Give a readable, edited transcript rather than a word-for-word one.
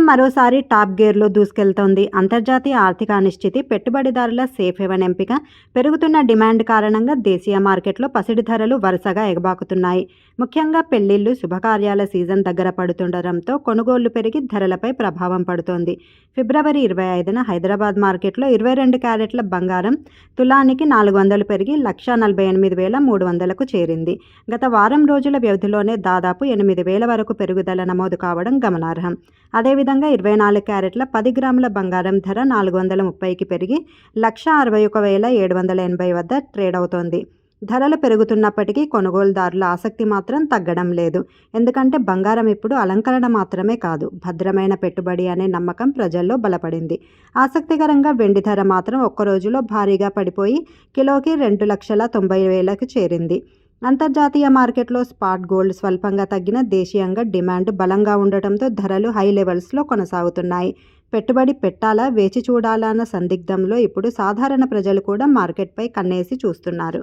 ప్రపంచం మరోసారి టాప్ గేర్లో దూసుకెళ్తోంది. అంతర్జాతీయ ఆర్థిక అనిశ్చితి, పెట్టుబడిదారుల సేఫ్ హెవెన్ ఎంపిక, పెరుగుతున్న డిమాండ్ కారణంగా దేశీయ మార్కెట్లో పసిడి ధరలు వరుసగా ఎగబాకుతున్నాయి. ముఖ్యంగా పెళ్లిళ్లు, శుభకార్యాల సీజన్ దగ్గర పడుతుండటంతో కొనుగోళ్లు పెరిగి ధరలపై ప్రభావం పడుతోంది. ఫిబ్రవరి 25న హైదరాబాద్ మార్కెట్లో 22 క్యారెట్ల బంగారం తులానికి 400 పెరిగి 1,48,300కు చేరింది. గత వారం రోజుల వ్యవధిలోనే దాదాపు 8,000 వరకు పెరుగుదల నమోదు కావడం గమనార్హం. అదేవిధంగా 24 క్యారెట్ల 10 గ్రాముల బంగారం ధర 430కి పెరిగి 161,780 వద్ద ట్రేడ్ అవుతోంది. ధరలు పెరుగుతున్నప్పటికీ కొనుగోలుదారుల ఆసక్తి మాత్రం తగ్గడం లేదు. ఎందుకంటే బంగారం ఇప్పుడు అలంకరణ మాత్రమే కాదు, భద్రమైన పెట్టుబడి అనే నమ్మకం ప్రజల్లో బలపడింది. ఆసక్తికరంగా వెండి ధర మాత్రం ఒక్క రోజులో భారీగా పడిపోయి కిలోకి 2,90,000కు చేరింది. అంతర్జాతీయ మార్కెట్లో స్పాట్ గోల్డ్ స్వల్పంగా తగ్గిన దేశీయంగా డిమాండ్ బలంగా ఉండటంతో ధరలు హై లెవెల్స్లో కొనసాగుతున్నాయి. పెట్టుబడి పెట్టాలా, వేచి చూడాలా అన్న సందిగ్ధంలో ఇప్పుడు సాధారణ ప్రజలు కూడా మార్కెట్పై కన్నేసి చూస్తున్నారు.